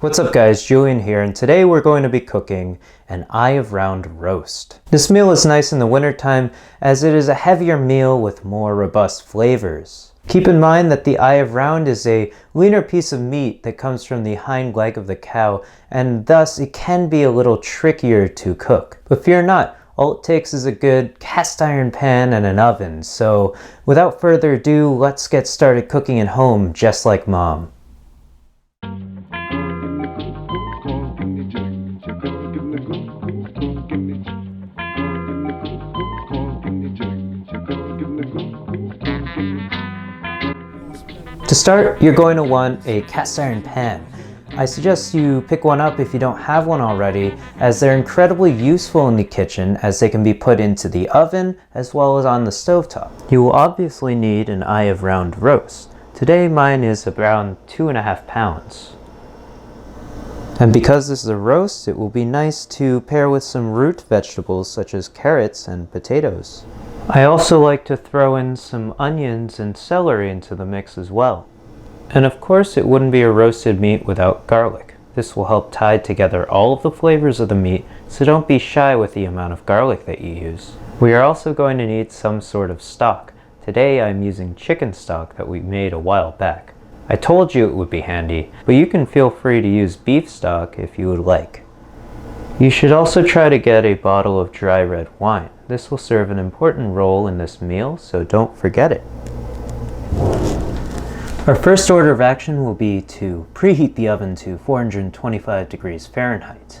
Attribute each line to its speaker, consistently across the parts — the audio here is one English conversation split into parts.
Speaker 1: What's up guys, Julian here, and today we're going to be cooking an eye of round roast. This meal is nice in the wintertime as it is a heavier meal with more robust flavors. Keep in mind that the eye of round is a leaner piece of meat that comes from the hind leg of the cow, and thus it can be a little trickier to cook. But fear not, all it takes is a good cast iron pan and an oven. So without further ado, let's get started cooking at home just like mom. To start, you're going to want a cast iron pan. I suggest you pick one up if you don't have one already, as they're incredibly useful in the kitchen as they can be put into the oven as well as on the stovetop. You will obviously need an eye of round roast. Today mine is around 2.5 pounds. And because this is a roast, it will be nice to pair with some root vegetables such as carrots and potatoes. I also like to throw in some onions and celery into the mix as well. And of course, it wouldn't be a roasted meat without garlic. This will help tie together all of the flavors of the meat, so don't be shy with the amount of garlic that you use. We are also going to need some sort of stock. Today I'm using chicken stock that we made a while back. I told you it would be handy, but you can feel free to use beef stock if you would like. You should also try to get a bottle of dry red wine. This will serve an important role in this meal, so don't forget it. Our first order of action will be to preheat the oven to 425 degrees Fahrenheit.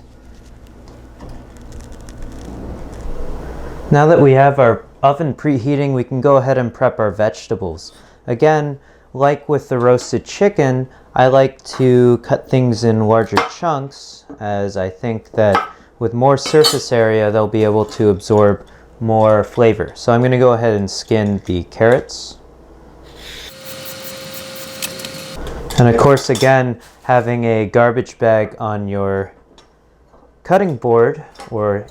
Speaker 1: Now that we have our oven preheating, we can go ahead and prep our vegetables. Again, like with the roasted chicken, I like to cut things in larger chunks, as I think that with more surface area, they'll be able to absorb more flavor. So I'm going to go ahead and skin the carrots. And of course, again, having a garbage bag on your cutting board or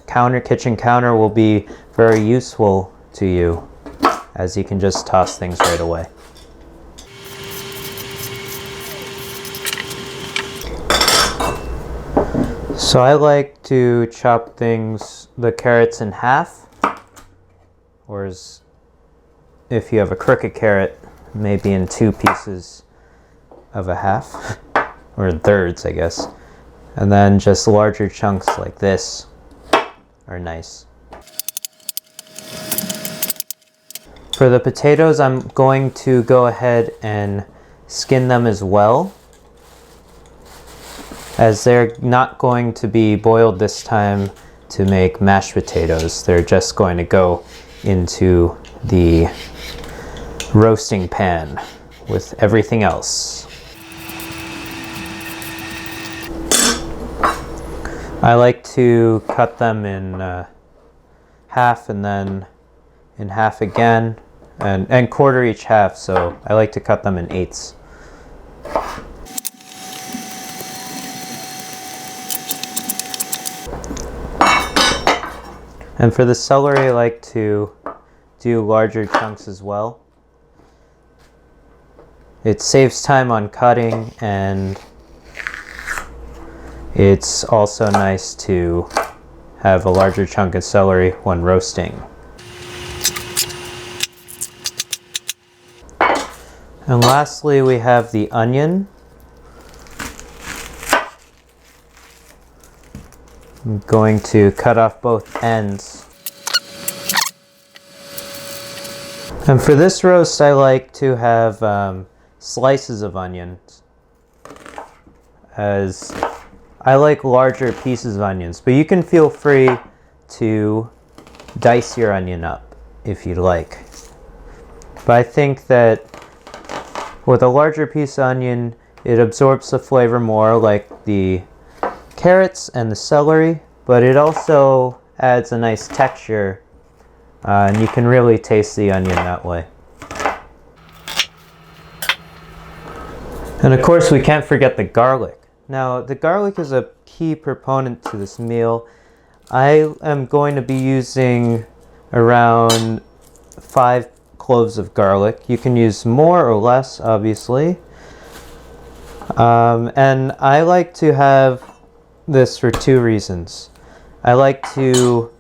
Speaker 1: kitchen counter will be very useful to you, as you can just toss things right away. So I like to chop the carrots in half, or if you have a crooked carrot, maybe in 2 pieces of a half, or thirds, I guess. And then just larger chunks like this are nice. For the potatoes, I'm going to go ahead and skin them as well, as they're not going to be boiled this time to make mashed potatoes. They're just going to go into the roasting pan with everything else. I like to cut them in half and then in half again, and quarter each half, so I like to cut them in eighths. And for the celery, I like to do larger chunks as well. It saves time on cutting, and it's also nice to have a larger chunk of celery when roasting. And lastly, we have the onion. I'm going to cut off both ends. And for this roast, I like to have slices of onions, as I like larger pieces of onions, but you can feel free to dice your onion up if you'd like. But I think that with a larger piece of onion, it absorbs the flavor more, like the carrots and the celery, but it also adds a nice texture, and you can really taste the onion that way. And of course, we can't forget the garlic. Now, the garlic is a key proponent to this meal. I am going to be using around 5 cloves of garlic. You can use more or less, obviously. And I like to have this for two reasons. I like to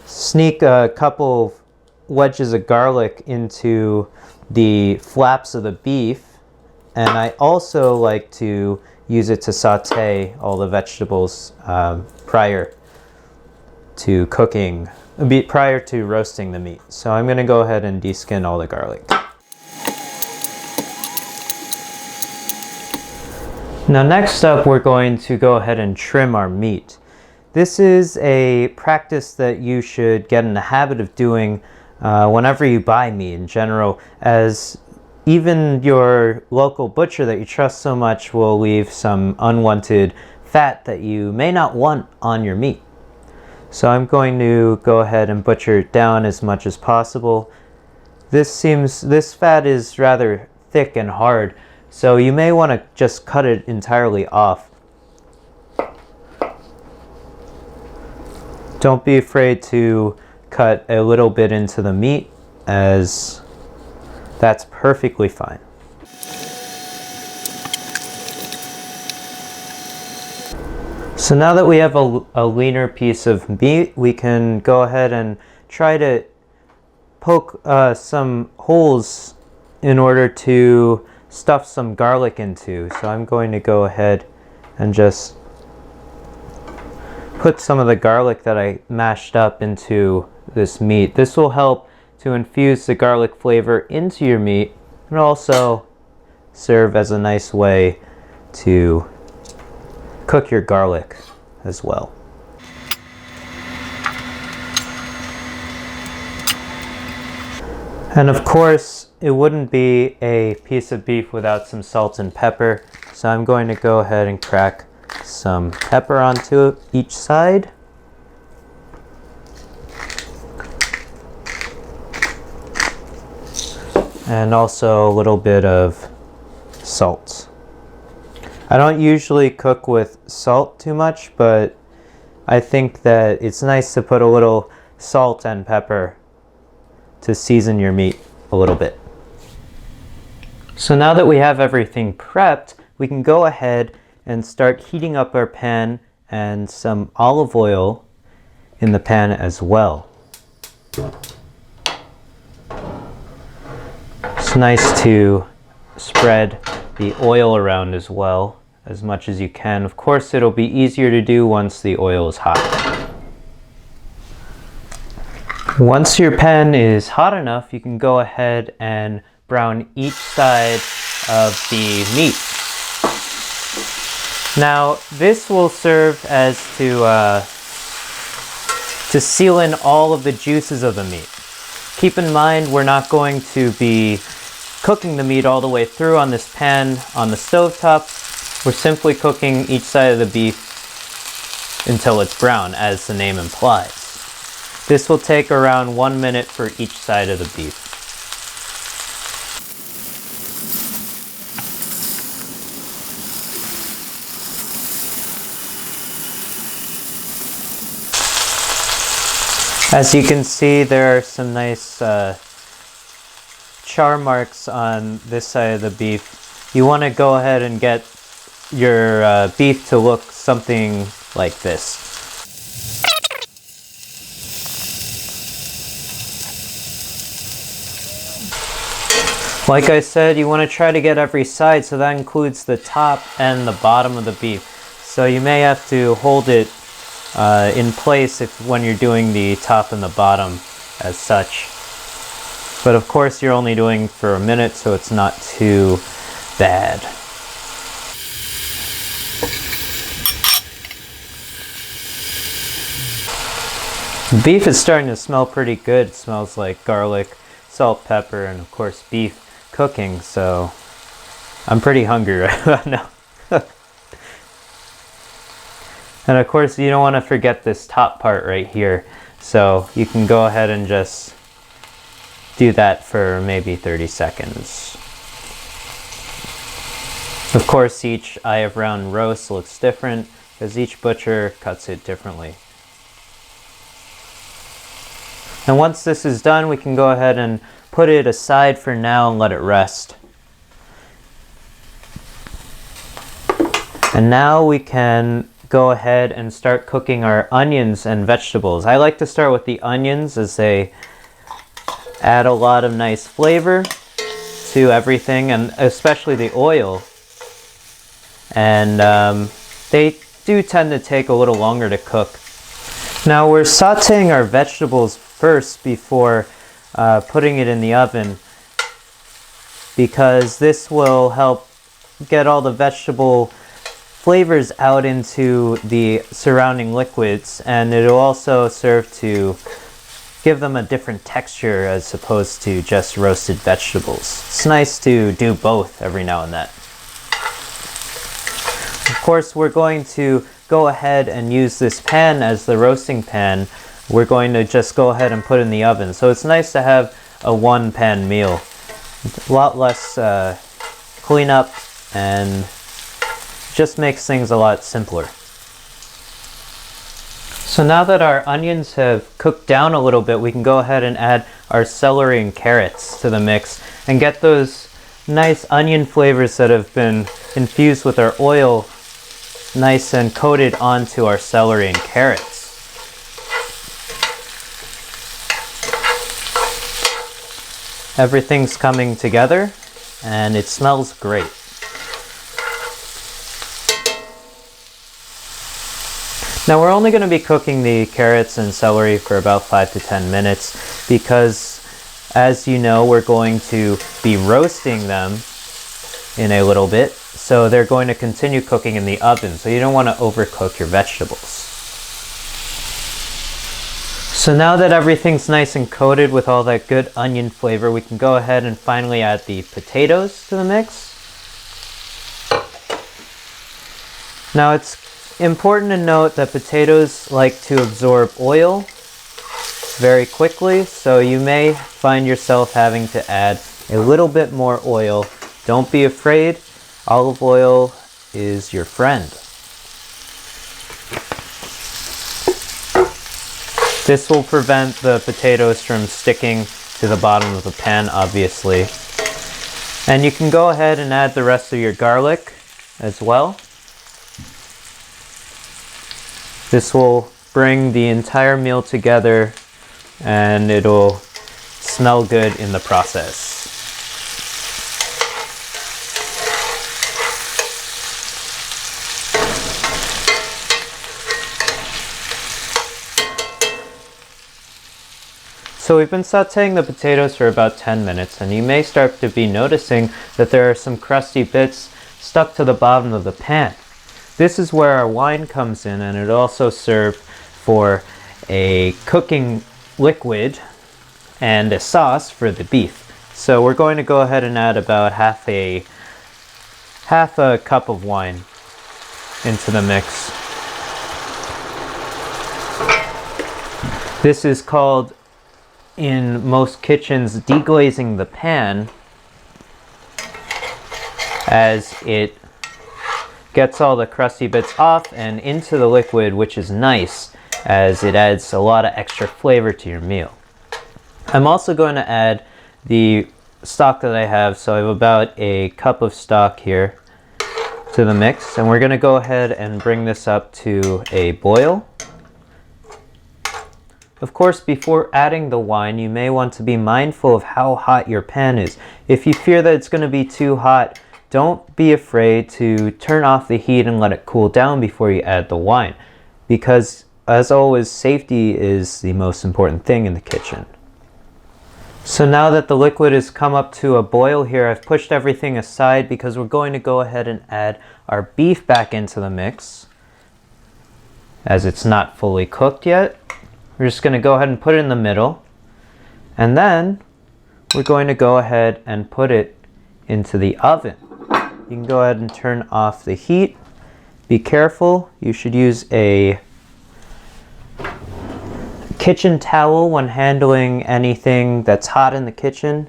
Speaker 1: sneak a couple of wedges of garlic into the flaps of the beef, and I also like to use it to saute all the vegetables prior to cooking, prior to roasting the meat. So I'm going to go ahead and deskin all the garlic. Now next up, we're going to go ahead and trim our meat. This is a practice that you should get in the habit of doing whenever you buy meat in general, as even your local butcher that you trust so much will leave some unwanted fat that you may not want on your meat. So I'm going to go ahead and butcher it down as much as possible. This fat is rather thick and hard, so you may want to just cut it entirely off. Don't be afraid to cut a little bit into the meat, as that's perfectly fine. So now that we have a leaner piece of meat, we can go ahead and try to poke some holes in order to stuff some garlic into. So I'm going to go ahead and just put some of the garlic that I mashed up into this meat. This will help to infuse the garlic flavor into your meat, and also serve as a nice way to cook your garlic as well. And of course, it wouldn't be a piece of beef without some salt and pepper. So I'm going to go ahead and crack some pepper onto each side. And also a little bit of salt. I don't usually cook with salt too much, but I think that it's nice to put a little salt and pepper to season your meat a little bit. So now that we have everything prepped, we can go ahead and start heating up our pan and some olive oil in the pan as well. It's nice to spread the oil around as well, as much as you can. Of course, it'll be easier to do once the oil is hot. Once your pan is hot enough, you can go ahead and brown each side of the meat. Now, this will serve as to seal in all of the juices of the meat. Keep in mind, we're not going to be cooking the meat all the way through on this pan on the stovetop. We're simply cooking each side of the beef until it's brown, as the name implies. This will take around 1 minute for each side of the beef. As you can see, there are some nice char marks on this side of the beef. You want to go ahead and get your beef to look something like this. Like I said, you want to try to get every side, so that includes the top and the bottom of the beef. So you may have to hold it in place when you're doing the top and the bottom as such. But of course, you're only doing for a minute, so it's not too bad. The beef is starting to smell pretty good. It smells like garlic, salt, pepper, and of course beef cooking, so I'm pretty hungry right now. And of course, you don't want to forget this top part right here, so you can go ahead and just do that for maybe 30 seconds. Of course, each eye of round roast looks different because each butcher cuts it differently. And once this is done, we can go ahead and put it aside for now and let it rest. And now we can go ahead and start cooking our onions and vegetables. I like to start with the onions as they add a lot of nice flavor to everything, and especially the oil. And they do tend to take a little longer to cook. Now we're sauteing our vegetables first before putting it in the oven, because this will help get all the vegetable flavors out into the surrounding liquids, and it'll also serve to give them a different texture as opposed to just roasted vegetables. It's nice to do both every now and then. Of course, we're going to go ahead and use this pan as the roasting pan. We're going to just go ahead and put it in the oven. So it's nice to have a one-pan meal. A lot less cleanup, and just makes things a lot simpler. So now that our onions have cooked down a little bit, we can go ahead and add our celery and carrots to the mix and get those nice onion flavors that have been infused with our oil nice and coated onto our celery and carrots. Everything's coming together and it smells great. Now we're only going to be cooking the carrots and celery for about 5 to 10 minutes because, as you know, we're going to be roasting them in a little bit, so they're going to continue cooking in the oven, so you don't want to overcook your vegetables. So now that everything's nice and coated with all that good onion flavor, we can go ahead and finally add the potatoes to the mix. Now it's important to note that potatoes like to absorb oil very quickly, so you may find yourself having to add a little bit more oil. Don't be afraid, olive oil is your friend. This will prevent the potatoes from sticking to the bottom of the pan, obviously. And you can go ahead and add the rest of your garlic as well. This will bring the entire meal together and it'll smell good in the process. So we've been sauteing the potatoes for about 10 minutes, and you may start to be noticing that there are some crusty bits stuck to the bottom of the pan. This is where our wine comes in, and it also serves for a cooking liquid and a sauce for the beef. So we're going to go ahead and add about half a cup of wine into the mix. This is called, in most kitchens, deglazing the pan, as it gets all the crusty bits off and into the liquid, which is nice as it adds a lot of extra flavor to your meal. I'm also going to add the stock that I have, so I have about a cup of stock here to the mix, and we're going to go ahead and bring this up to a boil. Of course, before adding the wine, you may want to be mindful of how hot your pan is. If you fear that it's going to be too hot, don't be afraid to turn off the heat and let it cool down before you add the wine, because, as always, safety is the most important thing in the kitchen. So now that the liquid has come up to a boil here, I've pushed everything aside because we're going to go ahead and add our beef back into the mix, as it's not fully cooked yet. We're just going to go ahead and put it in the middle, and then we're going to go ahead and put it into the oven. You can go ahead and turn off the heat. Be careful. You should use a kitchen towel when handling anything that's hot in the kitchen.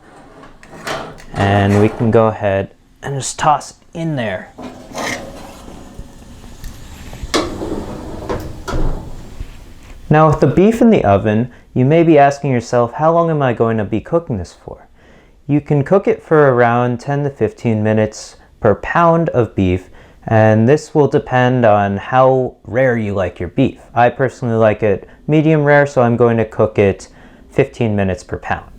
Speaker 1: And we can go ahead and just toss it in there. Now with the beef in the oven, you may be asking yourself, how long am I going to be cooking this for? You can cook it for around 10 to 15 minutes per pound of beef, And this will depend on how rare you like your beef. I personally like it medium rare, so I'm going to cook it 15 minutes per pound.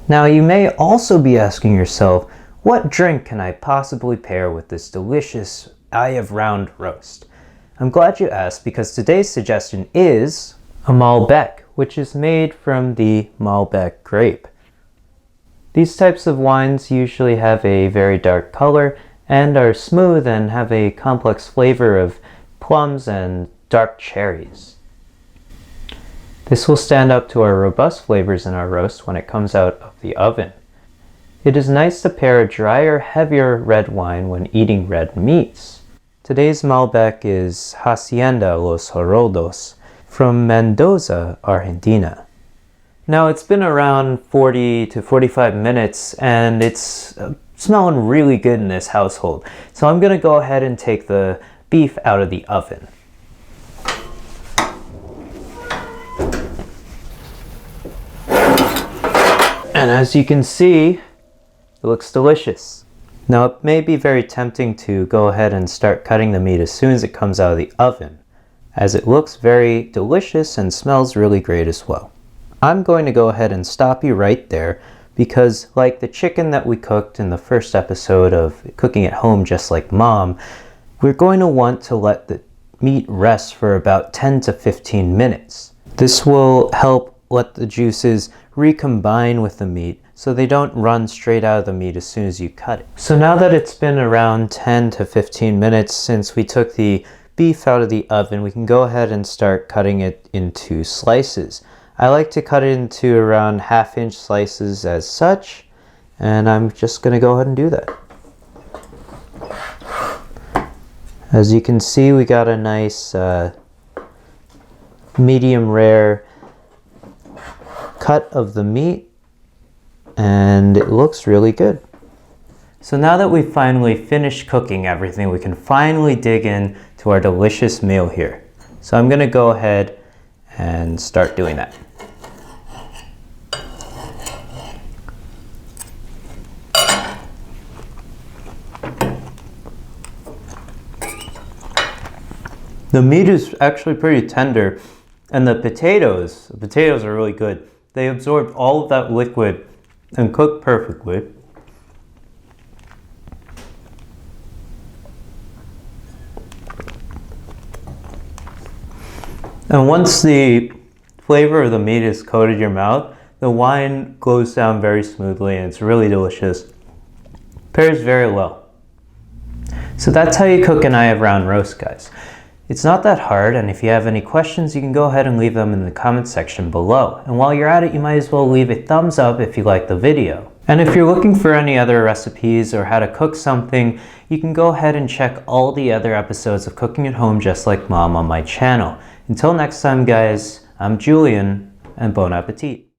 Speaker 1: Now you may also be asking yourself, what drink can I possibly pair with this delicious eye of round roast? I'm glad you asked, because today's suggestion is a Malbec, which is made from the Malbec grape. These types of wines usually have a very dark color and are smooth and have a complex flavor of plums and dark cherries. This will stand up to our robust flavors in our roast when it comes out of the oven. It is nice to pair a drier, heavier red wine when eating red meats. Today's Malbec is Hacienda Los Geraldos from Mendoza, Argentina. Now it's been around 40 to 45 minutes and it's smelling really good in this household. So I'm going to go ahead and take the beef out of the oven. And as you can see, it looks delicious. Now it may be very tempting to go ahead and start cutting the meat as soon as it comes out of the oven, as it looks very delicious and smells really great as well. I'm going to go ahead and stop you right there, because like the chicken that we cooked in the first episode of Cooking at Home Just Like Mom, we're going to want to let the meat rest for about 10 to 15 minutes. This will help let the juices recombine with the meat so they don't run straight out of the meat as soon as you cut it. So now that it's been around 10 to 15 minutes since we took the beef out of the oven, we can go ahead and start cutting it into slices. I like to cut it into around 1/2-inch slices as such, and I'm just going to go ahead and do that. As you can see, we got a nice medium rare cut of the meat, and it looks really good. So now that we've finally finished cooking everything, we can finally dig in to our delicious meal here. So I'm going to go ahead and start doing that. The meat is actually pretty tender, and the potatoes are really good. They absorbed all of that liquid and cooked perfectly. And once the flavor of the meat is coated your mouth, the wine goes down very smoothly and it's really delicious. Pairs very well. So that's how you cook an eye of round roast, guys. It's not that hard, and if you have any questions, you can go ahead and leave them in the comment section below. And while you're at it, you might as well leave a thumbs up if you like the video. And if you're looking for any other recipes or how to cook something, you can go ahead and check all the other episodes of Cooking at Home Just Like Mom on my channel. Until next time, guys, I'm Julian, and bon appetit.